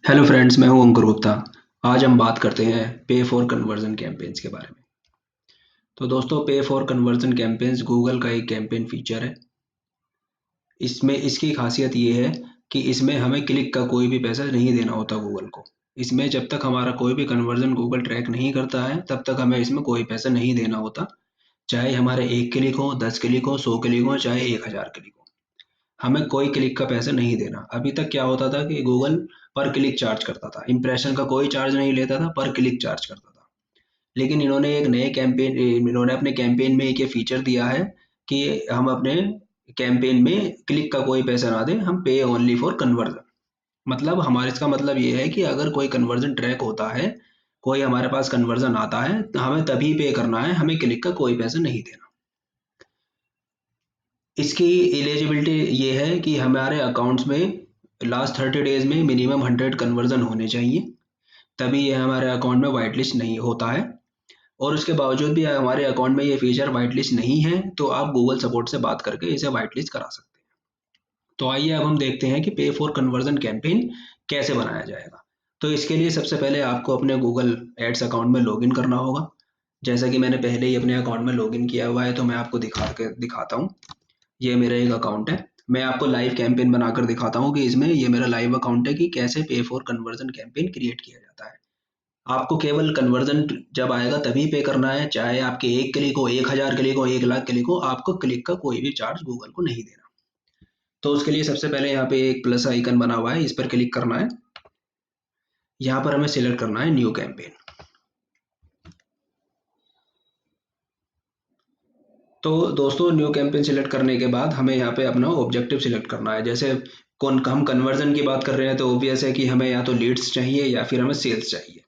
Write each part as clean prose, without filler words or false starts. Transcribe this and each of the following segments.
Hello friends, मैं हूं अंकुर गुप्ता। आज हम बात करते हैं पे फॉर कन्वर्जन कैंपेन्स के बारे में। तो दोस्तों, पे फॉर कन्वर्जन कैंपेन्स गूगल का एक कैंपेन फीचर है। इसमें इसकी खासियत ये है कि इसमें हमें क्लिक का कोई भी पैसा नहीं देना होता गूगल को। इसमें जब तक हमारा कोई भी कन्वर्जन गूगल ट्रैक नहीं करता है तब तक हमें इसमें कोई पैसा नहीं देना होता। चाहे हमारे 1 क्लिक हो, 10 क्लिक हो, 100 क्लिक हो, चाहे 1000 क्लिक हो, हमें कोई क्लिक का पैसा नहीं देना। अभी तक क्या होता था कि गूगल पर क्लिक चार्ज करता था, इंप्रेशन का कोई चार्ज नहीं लेता था, पर क्लिक चार्ज करता था। लेकिन इन्होंने अपने कैंपेन में एक ये फीचर दिया है कि हम अपने कैंपेन में क्लिक का कोई पैसा ना दें, हम पे ओनली फॉर कन्वर्जन। मतलब हमारे इसका मतलब ये है कि अगर कोई कन्वर्जन ट्रैक होता है, कोई हमारे पास कन्वर्जन आता है, तो हमें तभी पे करना है, हमें क्लिक का कोई पैसा नहीं देना। इसकी एलिजिबिलिटी ये है कि हमारे अकाउंट्स में लास्ट 30 डेज में मिनिमम 100 कन्वर्जन होने चाहिए, तभी ये हमारे अकाउंट में वाइट लिस्ट नहीं होता है। और उसके बावजूद भी हमारे अकाउंट में ये फीचर वाइट लिस्ट नहीं है तो आप गूगल सपोर्ट से बात करके इसे वाइट लिस्ट करा सकते हैं। तो आइए अब हम देखते हैं कि पे फॉर कन्वर्जन कैंपेन कैसे बनाया जाएगा। तो इसके लिए सबसे पहले आपको अपने गूगल एड्स अकाउंट में लॉगिन करना होगा। जैसा कि मैंने पहले ही अपने अकाउंट में लॉगिन किया हुआ है, तो मैं आपको दिखाता हूँ। ये मेरा एक अकाउंट है। मैं आपको लाइव कैंपेन बनाकर दिखाता हूँ कि इसमें ये मेरा लाइव अकाउंट है कि कैसे पे फॉर कन्वर्जन कैंपेन क्रिएट किया जाता है। आपको केवल कन्वर्जन जब आएगा तभी पे करना है, चाहे आपके 1 क्लिक हो, 1000 क्लिक हो, 1 लाख क्लिक हो, आपको क्लिक का कोई भी चार्ज गूगल को नहीं देना। तो उसके लिए सबसे पहले यहाँ पे एक प्लस आइकन बना हुआ है, इस पर क्लिक करना है। यहाँ पर हमें सिलेक्ट करना है न्यू कैंपेन। तो दोस्तों, न्यू कैंपेन सिलेक्ट करने के बाद हमें यहाँ पे अपना ऑब्जेक्टिव सिलेक्ट करना है। जैसे कौन हम कन्वर्जन की बात कर रहे हैं तो ऑब्वियस है कि हमें या तो लीड्स चाहिए या फिर हमें सेल्स चाहिए।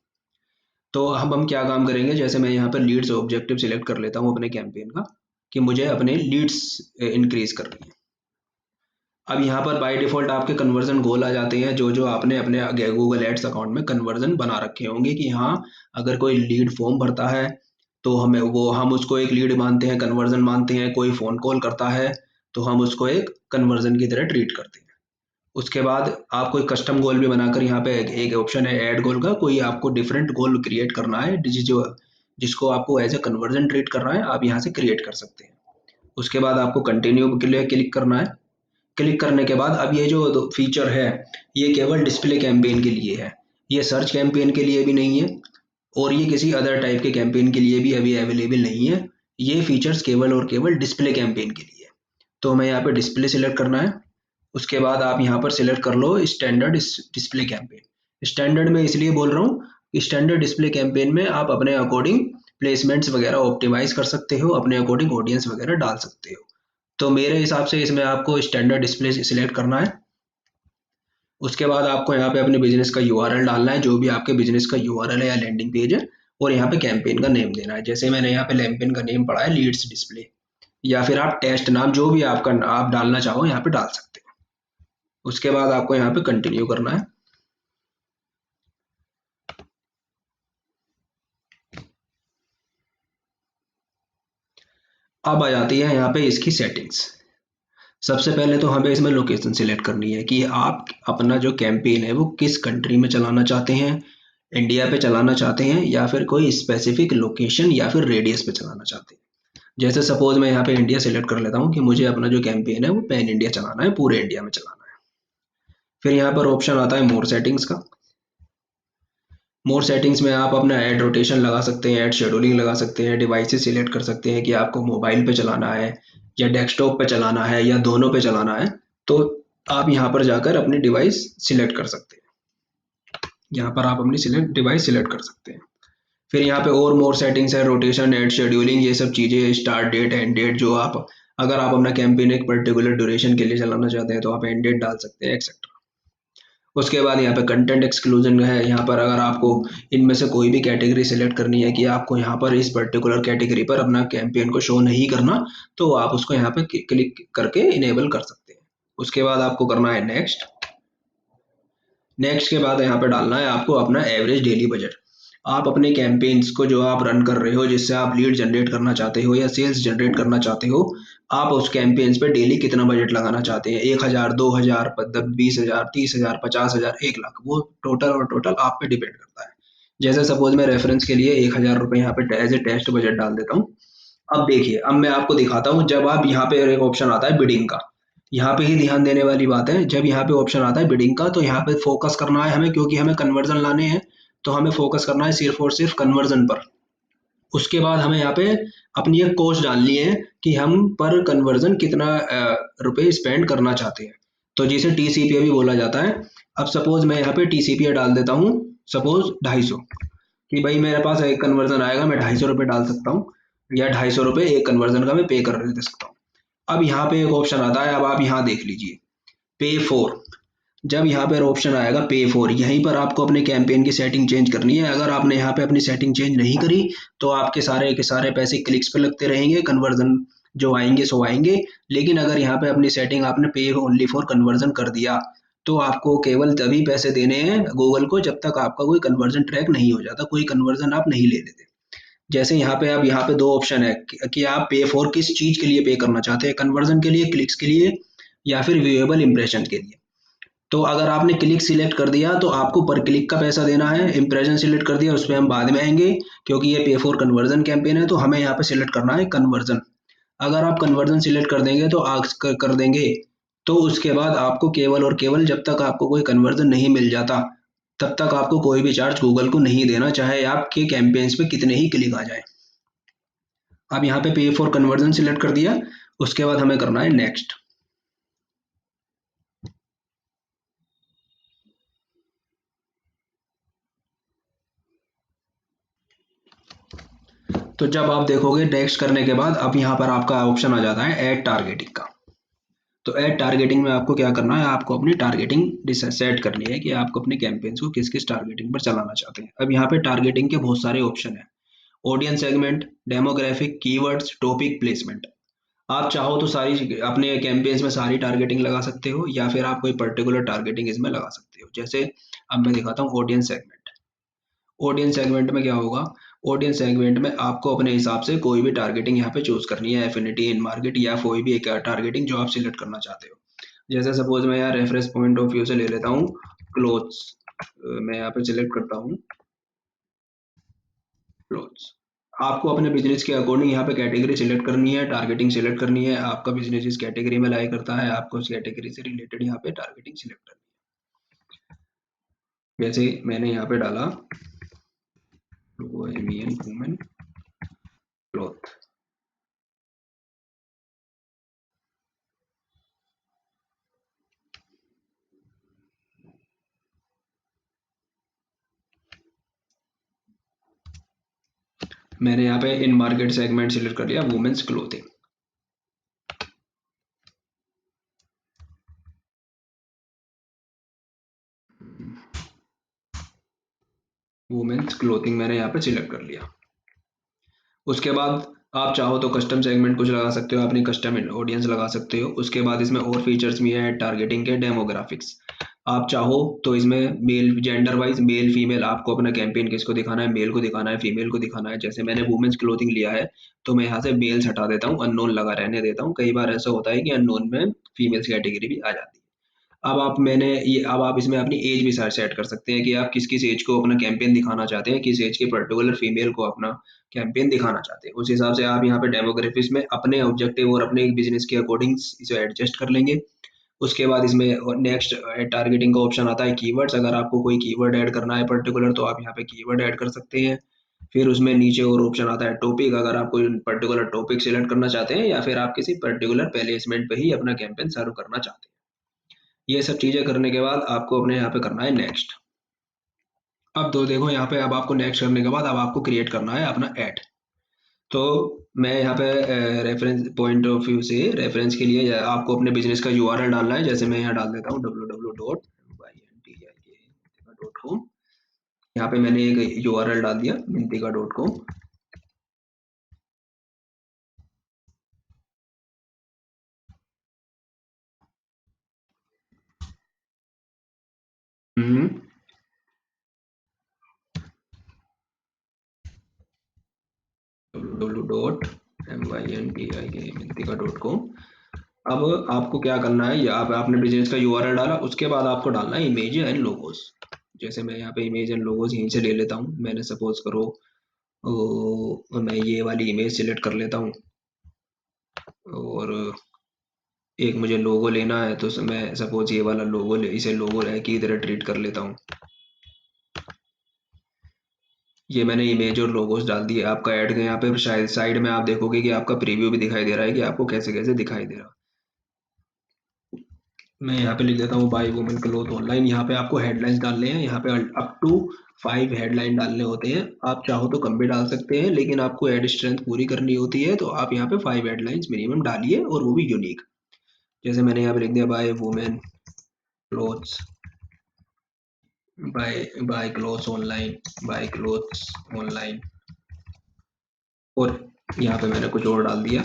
तो अब हम क्या काम करेंगे, जैसे मैं यहाँ पर लीड्स ऑब्जेक्टिव सिलेक्ट कर लेता हूँ अपने कैंपेन का, कि मुझे अपने लीड्स इंक्रीज करनी है। अब यहाँ पर बाय डिफॉल्ट आपके कन्वर्जन गोल आ जाते हैं, जो जो आपने अपने गूगल एड्स अकाउंट में कन्वर्जन बना रखे होंगे कि हाँ, अगर कोई लीड फॉर्म भरता है तो हम उसको एक लीड मानते हैं, कन्वर्जन मानते हैं। कोई फोन कॉल करता है तो हम उसको एक कन्वर्जन की तरह ट्रीट करते हैं। उसके बाद आप कोई कस्टम गोल भी बनाकर, यहाँ पे एक ऑप्शन है ऐड गोल का, कोई आपको डिफरेंट गोल क्रिएट करना है जिसको आपको एज ए कन्वर्जन ट्रीट करना है, आप यहाँ से क्रिएट कर सकते हैं। उसके बाद आपको कंटिन्यू के लिए क्लिक करना है। क्लिक करने के बाद अब ये जो फीचर है, ये केवल डिस्प्ले कैंपेन के लिए है, ये सर्च कैंपेन के लिए भी नहीं है, और ये किसी अदर टाइप के कैंपेन के लिए भी अभी अवेलेबल नहीं है। ये फीचर्स केवल और केवल डिस्प्ले कैंपेन के लिए है। तो हमें यहाँ पे डिस्प्ले सिलेक्ट करना है। उसके बाद आप यहाँ पर सिलेक्ट कर लो स्टैंडर्ड डिस्प्ले कैंपेन। स्टैंडर्ड में इसलिए बोल रहा हूँ कि स्टैंडर्ड डिस्प्ले कैंपेन में आप अपने अकॉर्डिंग प्लेसमेंट्स वगैरह ऑप्टिमाइज कर सकते हो, अपने अकॉर्डिंग ऑडियंस वगैरह डाल सकते हो। तो मेरे हिसाब से इसमें आपको स्टैंडर्ड डिस्प्ले सिलेक्ट करना है। उसके बाद आपको यहाँ पे अपने बिजनेस का यूआरएल डालना है, जो भी आपके बिजनेस का यूआरएल है या लैंडिंग पेज है, और यहाँ पे कैंपेन का नेम देना है। जैसे मैंने यहाँ पे कैंपेन का नेम पड़ा है लीड्स डिस्प्ले, या फिर आप टेस्ट नाम जो भी आपका आप डालना चाहो यहाँ पे डाल सकते हो। उसके बाद आपको यहाँ पे कंटिन्यू करना है। अब आ जाती है यहाँ पे इसकी सेटिंग्स। सबसे पहले तो हमें इसमें लोकेशन सिलेक्ट करनी है कि आप अपना जो कैंपेन है वो किस कंट्री में चलाना चाहते हैं। इंडिया पे चलाना चाहते हैं या फिर कोई स्पेसिफिक लोकेशन या फिर रेडियस पे चलाना चाहते हैं। जैसे सपोज मैं यहाँ पे इंडिया सिलेक्ट कर लेता हूँ कि मुझे अपना जो कैंपेन है वो पैन इंडिया चलाना है, पूरे इंडिया में चलाना है। फिर यहाँ पर ऑप्शन आता है मोर सेटिंग्स का। मोर सेटिंग्स में आप अपना ऐड रोटेशन लगा सकते हैं, ऐड शेड्यूलिंग लगा सकते हैं, डिवाइसेस सिलेक्ट कर सकते हैं कि आपको मोबाइल पे चलाना है या डेस्कटॉप पे चलाना है या दोनों पे चलाना है। तो आप यहाँ पर जाकर अपनी डिवाइस सिलेक्ट कर सकते हैं। यहाँ पर आप अपनी सिलेक्ट डिवाइस सिलेक्ट कर सकते हैं। फिर यहाँ पे और मोर सेटिंग्स है, रोटेशन, एड शेड्यूलिंग, ये सब चीज़ें, स्टार्ट डेट, एंड डेट, जो आप अगर आप अपना कैंपेन एक पर्टिकुलर ड्यूरेशन के लिए चलाना चाहते हैं तो आप एंड डेट डाल सकते हैं, एक्सेट्रा। उसके बाद यहाँ पे कंटेंट एक्सक्लूजन है। यहाँ पर अगर आपको इनमें से कोई भी कैटेगरी सिलेक्ट करनी है कि आपको यहाँ पर इस पर्टिकुलर कैटेगरी पर अपना कैंपेन को शो नहीं करना, तो आप उसको यहाँ पे क्लिक करके इनेबल कर सकते हैं। उसके बाद आपको करना है नेक्स्ट। नेक्स्ट के बाद यहाँ पे डालना है आपको अपना एवरेज डेली बजट। आप अपने कैंपेन्स को जो आप रन कर रहे हो, जिससे आप लीड जनरेट करना चाहते हो या सेल्स जनरेट करना चाहते हो, आप उस कैंपेन्स पे डेली कितना बजट लगाना चाहते हैं, 1,000, 2,000, 20,000, 30,000, 50,000, 1 लाख, वो टोटल और टोटल आप पे डिपेंड करता है। जैसे सपोज मैं रेफरेंस के लिए 1,000 रुपये यहाँ पे एज ए टेस्ट बजट डाल देता हूँ। अब देखिए, अब मैं आपको दिखाता हूँ, जब आप यहाँ पे एक ऑप्शन आता है बिडिंग का, यहाँ पे ही ध्यान देने वाली बात है। जब यहाँ पे ऑप्शन आता है बिडिंग का, तो यहाँ पे फोकस करना है हमें, क्योंकि हमें कन्वर्जन लाने हैं। तो हमें फोकस करना है सिर्फ और सिर्फ कन्वर्जन पर। उसके बाद हमें यहाँ पे अपनी एक कॉस्ट डालनी है कि हम पर कन्वर्जन कितना रुपए स्पेंड करना चाहते हैं, तो जिसे टीसीपीए भी बोला जाता है। अब सपोज मैं यहाँ पे टीसीपीए डाल देता हूँ, सपोज 250, कि भाई मेरे पास एक कन्वर्जन आएगा, मैं 250 रुपये डाल सकता हूँ, या 250 रुपये एक कन्वर्जन का मैं पे कर दे सकता हूँ। अब यहाँ पे एक ऑप्शन आता है, अब आप यहाँ देख लीजिए, पे फोर। जब यहाँ पर ऑप्शन आएगा पे फोर, यहीं पर आपको अपने कैंपेन की सेटिंग चेंज करनी है। अगर आपने यहाँ पे अपनी सेटिंग चेंज नहीं करी, तो आपके सारे के सारे पैसे क्लिक्स पे लगते रहेंगे, कन्वर्जन जो आएंगे सो आएंगे। लेकिन अगर यहाँ पे अपनी सेटिंग आपने पे ओनली फॉर कन्वर्जन कर दिया, तो आपको केवल तभी पैसे देने हैं गूगल को जब तक आपका कोई कन्वर्जन ट्रैक नहीं हो जाता, कोई कन्वर्जन आप नहीं ले लेते। जैसे यहाँ पे अब यहाँ पे दो ऑप्शन है कि आप पे फॉर किस चीज के लिए पे करना चाहते हैं, कन्वर्जन के लिए, क्लिक्स के लिए, या फिर व्यूएबल इंप्रेशन के लिए। तो अगर आपने क्लिक सिलेक्ट कर दिया, तो आपको पर क्लिक का पैसा देना है। इंप्रेशन सिलेक्ट कर दिया, उस पर हम बाद में आएंगे, क्योंकि ये पे फॉर कन्वर्जन कैंपेन है, तो हमें यहाँ पे सिलेक्ट करना है कन्वर्जन। अगर आप कन्वर्जन सिलेक्ट कर देंगे, तो आज कर देंगे, तो उसके बाद आपको केवल और केवल जब तक आपको कोई कन्वर्जन नहीं मिल जाता, तब तक आपको कोई भी चार्ज गूगल को नहीं देना, चाहे आपके कैंपेन्स पे कितने ही क्लिक आ जाए। अब यहाँ पे पे फॉर कन्वर्जन सिलेक्ट कर दिया, उसके बाद हमें करना है नेक्स्ट। तो जब आप देखोगे नेक्स्ट करने के बाद, अब यहाँ पर आपका ऑप्शन आ जाता है ऐड टारगेटिंग का। तो ऐड टारगेटिंग में आपको क्या करना है, आपको अपनी टारगेटिंग सेट करनी है कि आपको अपने कैंपेन्स को किस किस टारगेटिंग पर चलाना चाहते हैं। अब यहाँ पे टारगेटिंग के बहुत सारे ऑप्शन है, audience segment, demographic, keywords, topic, placement. आप चाहो तो सारी अपने कैंपेन्स में सारी टारगेटिंग लगा सकते हो, या फिर आप कोई पर्टिकुलर टारगेटिंग इसमें लगा सकते हो। जैसे अब मैं दिखाता हूँ ऑडियंस सेगमेंट। ऑडियंस सेगमेंट में क्या होगा, ऑडियंस सेगमेंट में आपको अपने हिसाब से कोई भी टारगेटिंग यहाँ पे चूज करनी है, एफिनिटी, इन मार्केट, या कोई भी एक टारगेटिंग जो आप सिलेक्ट करना चाहते हो। जैसे सपोज मैं यहाँ रेफरेंस पॉइंट ऑफ व्यू से ले लेता हूँ क्लोथ्स। मैं यहाँ पे सिलेक्ट करता हूँ क्लोथ्स। आपको अपने बिजनेस के अकॉर्डिंग यहाँ पे कैटेगरी सिलेक्ट करनी है, टारगेटिंग सिलेक्ट करनी है, आपका बिजनेस जिस कैटेगरी में लाई करता है, आपको उस कैटेगरी से रिलेटेड यहाँ पे टारगेटिंग सिलेक्ट करनी है। जैसे मैंने यहाँ पे डाला बोहेमियन वुमेन क्लॉथ। मैंने यहाँ पे इन मार्केट सेगमेंट सिलेक्ट कर लिया, वुमेन्स क्लोथिंग। वुमेन्स क्लोथिंग मैंने यहाँ पे सिलेक्ट कर लिया। उसके बाद आप चाहो तो कस्टम सेगमेंट कुछ लगा सकते हो, अपनी कस्टम ऑडियंस लगा सकते हो। उसके बाद इसमें और फीचर्स भी हैं टारगेटिंग के, डेमोग्राफिक्स। आप चाहो तो इसमें male gender wise, male female, आपको अपना कैंपेन किसको दिखाना है, मेल को दिखाना है, फीमेल को दिखाना है। जैसे मैंने वुमेन्स क्लोथिंग लिया है, तो मैं यहाँ से मेल्स हटा देता हूँ, अननोन लगा रहने देता हूँ। कई बार ऐसा होता है कि अननोन में फीमेल्स कैटेगरी भी आ जाती है। अब आप इसमें अपनी एज भी सेट कर सकते हैं कि आप किस किस एज को अपना कैंपेन दिखाना चाहते हैं, किस एज के पर्टिकुलर फीमेल को अपना कैंपेन दिखाना चाहते हैं। उस हिसाब से आप यहाँ पे डेमोग्राफिक्स में अपने ऑब्जेक्टिव और अपने बिजनेस के अकॉर्डिंग इसे एडजस्ट कर लेंगे। उसके बाद इसमें नेक्स्ट टारगेटिंग का ऑप्शन आता है कीवर्ड्स। अगर आपको कोई कीवर्ड ऐड करना है पर्टिकुलर, तो आप यहाँ पे कीवर्ड ऐड कर सकते हैं। फिर उसमें नीचे और ऑप्शन आता है टॉपिक। अगर आप कोई पर्टिकुलर टॉपिक सिलेक्ट करना चाहते हैं, या फिर आप किसी पर्टिकुलर प्लेसमेंट पे ही अपना कैंपेन सर्व करना चाहते हैं। ये सब चीजें करने के बाद आपको अपने यहाँ पे करना है नेक्स्ट। अब तो देखो यहाँ पे, अब आपको नेक्स्ट करने के बाद अब आपको क्रिएट करना है अपना ऐड। तो मैं यहाँ पे रेफरेंस पॉइंट ऑफ व्यू से रेफरेंस के लिए आपको अपने बिजनेस का यूआरएल डालना है। जैसे मैं यहाँ डाल देता हूँ www.mintiga.com। यहाँ पे मैंने एक यूआरएल डाल दिया mintiga.com। हम्म। www.myntika.com। अब आपको क्या करना है, या आपने बिजनेस का यूआरएल डाला, उसके बाद आपको डालना है इमेज एंड लोगोस। जैसे मैं यहाँ पे इमेज एंड लोगोस यहीं से ले लेता हूँ। मैंने सपोज करो मैं ये वाली इमेज सिलेक्ट कर लेता हूँ, और एक मुझे लोगो लेना है, तो मैं सपोज ये वाला लोगो इसे लोगो है की तरह ट्रीट कर लेता हूँ। ये मैंने इमेज और लोगोस डाल दिए। आपका ऐड के यहाँ पे शायद साइड में आप देखोगे कि आपका प्रीव्यू भी दिखाई दे रहा है कि आपको कैसे कैसे दिखाई दे रहा है। मैं यहाँ पे लिख देता हूँ बाय वुमेन क्लोथ ऑनलाइन। यहाँ पे आपको हेडलाइंस डालने हैं। यहाँ पे अप टू 5 हेडलाइन डालने होते हैं। आप चाहो तो कम भी डाल सकते हैं, लेकिन आपको एड स्ट्रेंथ पूरी करनी होती है, तो आप यहाँ पे 5 हेडलाइंस मिनिमम डालिए, और वो भी यूनिक। जैसे मैंने यहाँ पे लिख दिया by women clothes, bye clothes online, bye clothes online, और यहाँ पे मैंने कुछ और डाल दिया।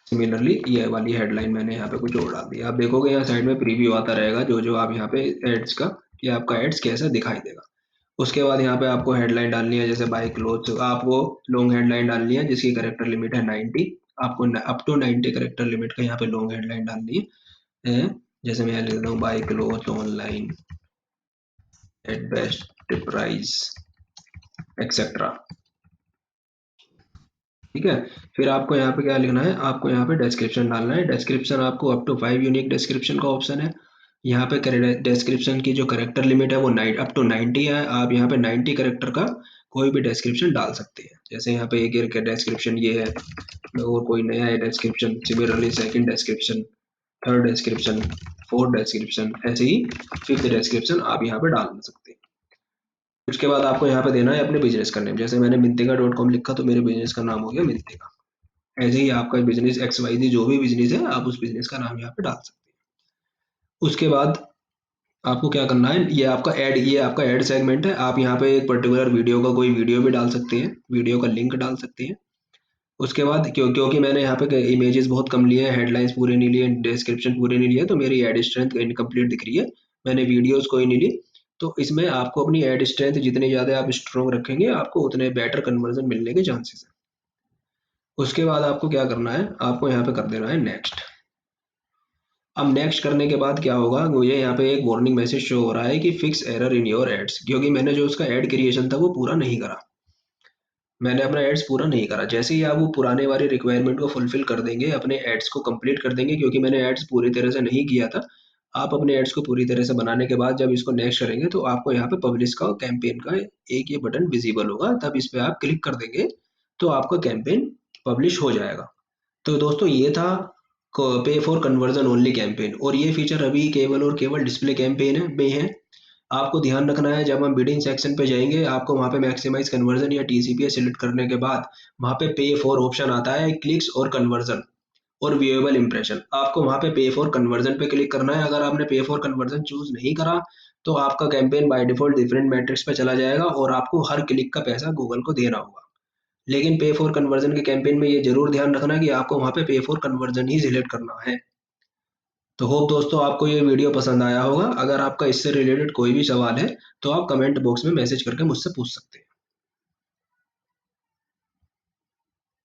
सिमिलरली ये वाली हेडलाइन मैंने यहाँ पे कुछ और डाल दिया। आप देखोगे यहाँ साइड में प्रीव्यू आता रहेगा जो जो आप यहाँ पे एड्स का, कि आपका एड्स कैसा दिखाई देगा। उसके बाद यहाँ पे आपको हेडलाइन डालनी है, जैसे बाय क्लोथ आपको लॉन्ग हेडलाइन डालनी है जिसकी करेक्टर लिमिट है 90। आपको अप टू 90 करेक्टर लिमिट का यहाँ पे लॉन्ग हेडलाइन डालनी है। जैसे मैं यहाँ लिख रहा हूँ buy cloth online at best price etcetera. ठीक है। फिर आपको यहाँ पे क्या लिखना है, आपको यहाँ पे डिस्क्रिप्शन डालना है। डिस्क्रिप्शन आपको अप टू 5 यूनिक डिस्क्रिप्शन का ऑप्शन है। यहाँ पे डिस्क्रिप्शन की जो करेक्टर लिमिट है वो अप टू 90 है। आप यहाँ पे 90 करेक्टर का कोई भी डिस्क्रिप्शन डाल सकते हैं। जैसे यहाँ पे एक डिस्क्रिप्शन ये है, और कोई नया है description, similarly second description, third description, fourth description, ऐसे ही फिफ्थ डिस्क्रिप्शन आप यहाँ पे डाल सकते हैं। उसके बाद आपको यहाँ पे देना है अपने बिजनेस का नेम। जैसे मैंने मिंतिका.com लिखा, तो मेरे बिजनेस का नाम हो गया मिंतिका। ऐसे ही आपका बिजनेस एक्स वाई जी जो भी बिजनेस है, आप उस बिजनेस का नाम यहाँ पे डाल सकते हैं। उसके बाद आपको क्या करना है, ये आपका ऐड सेगमेंट है। आप यहाँ पे एक पर्टिकुलर वीडियो का कोई वीडियो भी डाल सकते हैं, वीडियो का लिंक डाल सकते हैं। उसके बाद क्योंकि मैंने यहाँ पे इमेजेस बहुत कम लिए हैं, हेडलाइंस पूरे नहीं लिए, डिस्क्रिप्शन पूरे नहीं लिए, तो मेरी एड स्ट्रेंथ इनकम्प्लीट दिख रही है। मैंने वीडियोस कोई नहीं ली। तो इसमें आपको अपनी एड स्ट्रेंथ जितनी ज़्यादा आप स्ट्रॉन्ग रखेंगे, आपको उतने बेटर कन्वर्जन मिलने के चांसेस हैं। उसके बाद आपको क्या करना है, आपको यहाँ पे कर देना है नेक्स्ट। अब नेक्स्ट करने के बाद क्या होगा, मुझे यहाँ पे एक वार्निंग मैसेज शो हो रहा है कि fix error in your ads, क्योंकि मैंने जो उसका एड क्रिएशन था वो पूरा नहीं करा। मैंने अपना एड्स पूरा नहीं करा। जैसे ही आप वो पुराने वाली रिक्वायरमेंट को फुलफिल कर देंगे, अपने एड्स को कंप्लीट कर देंगे, क्योंकि मैंने एड्स पूरी तरह से नहीं किया था। आप अपने एड्स को पूरी तरह से बनाने के बाद जब इसको नेक्स्ट करेंगे, तो आपको यहाँ पे पब्लिश का कैंपेन का एक ये बटन विजिबल होगा। तब इस पे आप क्लिक कर देंगे, तो आपका कैंपेन पब्लिश हो जाएगा। तो दोस्तों ये था पे फॉर कन्वर्जन ओनली कैंपेन, और ये फीचर अभी केवल और केवल डिस्प्ले कैंपेन है में है। आपको ध्यान रखना है, जब हम बिडिंग सेक्शन पे जाएंगे, आपको वहाँ पे मैक्सिमाइज कन्वर्जन या टीसीपी सिलेक्ट करने के बाद वहाँ पे पे फॉर ऑप्शन आता है, क्लिक्स और कन्वर्जन और व्यूएबल इंप्रेशन। आपको वहाँ पे फॉर कन्वर्जन पे क्लिक करना है। अगर आपने पे फॉर कन्वर्जन चूज नहीं करा, तो आपका campaign by default different matrix पे चला जाएगा, और आपको हर क्लिक का पैसा गूगल को देना होगा। लेकिन पे फॉर कन्वर्जन के कैंपेन में ये जरूर ध्यान रखना कि आपको वहाँ पे फॉर कन्वर्जन ही सिलेक्ट करना है। तो होप दोस्तों आपको ये वीडियो पसंद आया होगा। अगर आपका इससे रिलेटेड कोई भी सवाल है, तो आप कमेंट बॉक्स में मैसेज करके मुझसे पूछ सकते हैं।